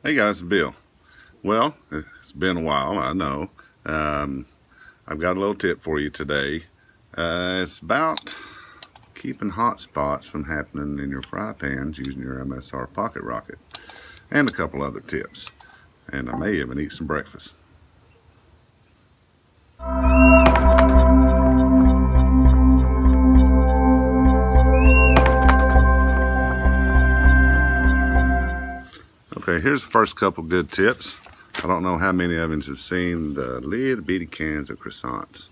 Hey guys, it's Bill. Well, it's been a while, I know. I've got a little tip for you today. It's about keeping hot spots from happening in your fry pans using your MSR Pocket Rocket. And a couple other tips. And I may even eat some breakfast. Okay, here's the first couple good tips. I don't know how many of you have seen the little bitty cans of croissants.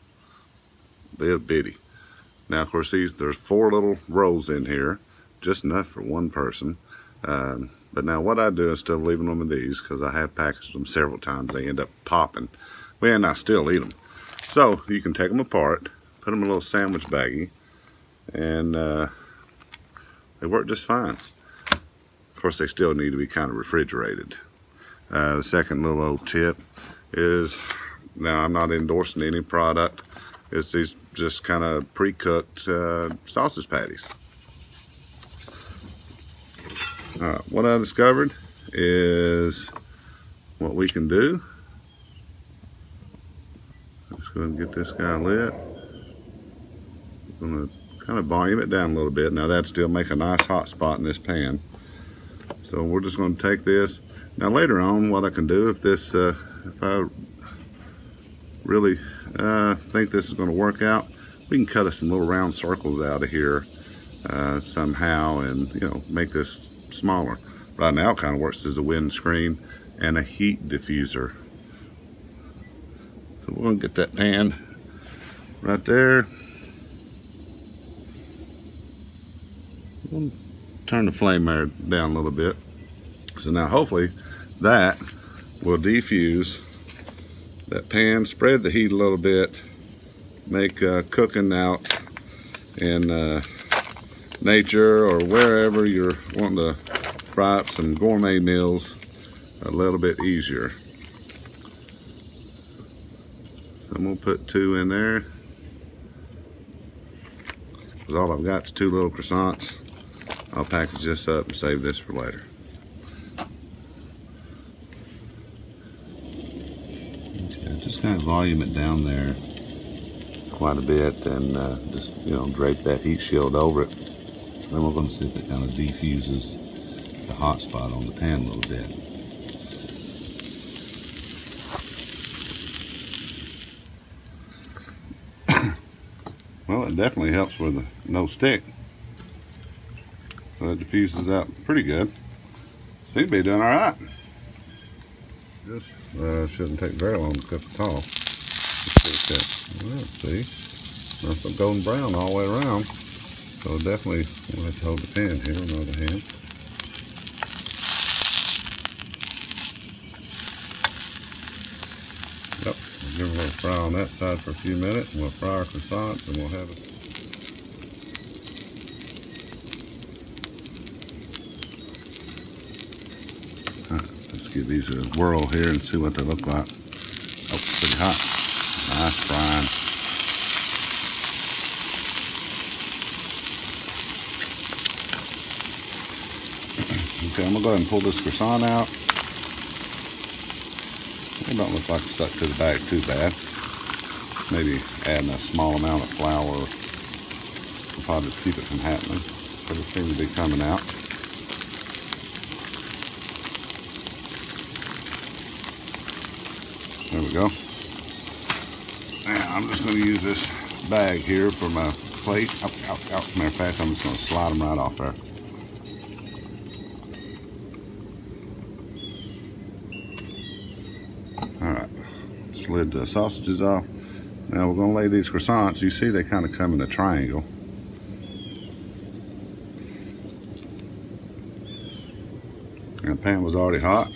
Little bitty. Now, of course, there's 4 little rolls in here, just enough for one person. But now what I do instead of leaving them in these, because I have packaged them several times, they end up popping. And I still eat them. So you can take them apart, put them in a little sandwich baggie, and they work just fine. Of course, they still need to be kind of refrigerated. The second little old tip is, now I'm not endorsing any product, it's these just kind of pre-cooked sausage patties. What I discovered is what we can do. Let's go ahead and get this guy lit. I'm going to kind of volume it down a little bit. Now that'd still make a nice hot spot in this pan. So we're just going to take this. Now later on, what I can do, if I really think this is going to work out, we can cut us some little round circles out of here somehow, and make this smaller. Right now, it kind of works as a windscreen and a heat diffuser. So we're going to get that pan right there. We're going to turn the flame there down a little bit. So now hopefully that will defuse that pan, spread the heat a little bit, make cooking out in nature or wherever you're wanting to fry up some gourmet meals a little bit easier. I'm going to put 2 in there, because all I've got is 2 little croissants. I'll package this up and save this for later. Okay, just kind of volume it down there quite a bit, and just drape that heat shield over it. Then we're going to see if it kind of defuses the hot spot on the pan a little bit. Well, it definitely helps with no stick. So it diffuses out pretty good. Seems to be doing all right. This shouldn't take very long to cook at all. Let's see. Nice and golden brown all the way around. So definitely we'll have to hold the pan here on the other hand. Yep, we'll give it a little fry on that side for a few minutes, and we'll fry our croissants, and we'll have it. Let's give these a whirl here and see what they look like. Oh, pretty hot. Nice frying. Okay, I'm gonna go ahead and pull this croissant out. It don't look like it's stuck to the bag too bad. Maybe adding a small amount of flour will probably just keep it from happening. But it seems to be coming out. There we go. Now I'm just going to use this bag here for my plate. Matter of fact, I'm just going to slide them right off there. Alright, slid the sausages off. Now we're going to lay these croissants. You see they kind of come in a triangle. And the pan was already hot.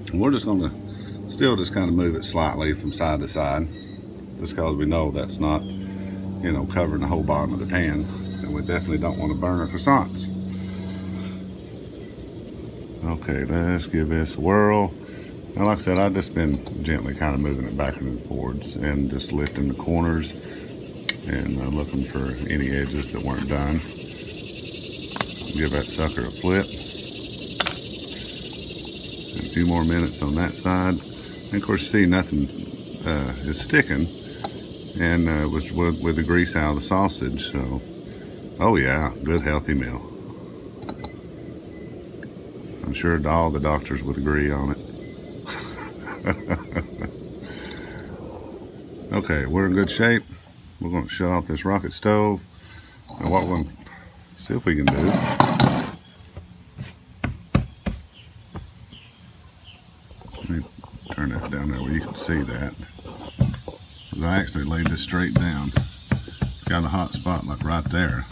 And we're just going to still just kind of move it slightly from side to side, just because we know that's not, covering the whole bottom of the pan, and we definitely don't want to burn our croissants. Okay, let's give this a whirl. And like I said, I've just been gently kind of moving it backwards and forwards, and just lifting the corners and looking for any edges that weren't done. Give that sucker a flip. few more minutes on that side. And of course, see, nothing is sticking, and with the grease out of the sausage. So, oh yeah, good healthy meal. I'm sure all the doctors would agree on it. Okay, we're in good shape. We're going to shut off this rocket stove. And what we're going to see if we can do, let me turn that down there where you can see that. Because I actually laid this straight down. It's got a hot spot like right there,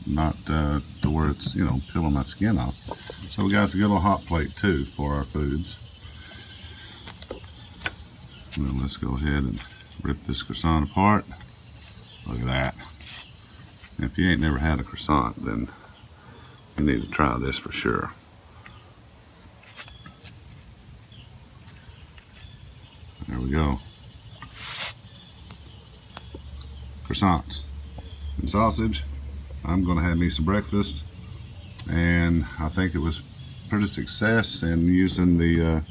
not to where it's, you know, peeling my skin off. So we got us a good little hot plate too for our foods. And then let's go ahead and rip this croissant apart. Look at that. If you ain't never had a croissant, then you need to try this for sure. There we go. Croissants and sausage. I'm gonna have me some breakfast, and I think it was pretty success in using the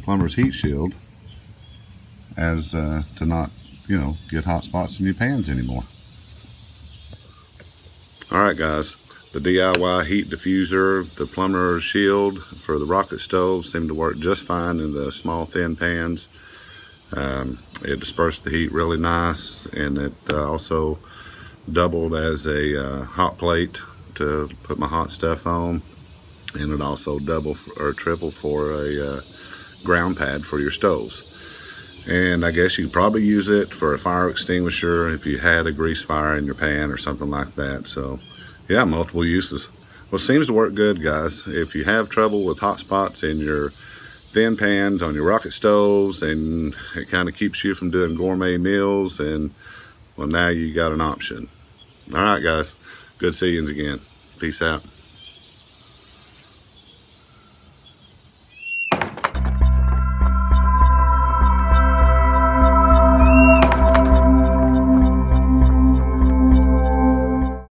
plumber's heat shield as to not, you know, get hot spots in your pans anymore. All right, guys, the DIY heat diffuser, the plumber's shield for the rocket stove seemed to work just fine in the small thin pans. It dispersed the heat really nice, and it also doubled as a hot plate to put my hot stuff on, and it also doubled or tripled for a ground pad for your stoves. And I guess you could probably use it for a fire extinguisher if you had a grease fire in your pan or something like that. So yeah, multiple uses. Well, it seems to work good, guys. If you have trouble with hot spots in your thin pans on your rocket stoves, and it kind of keeps you from doing gourmet meals, and well, now you got an option. All right, guys, good seeing you again. Peace out.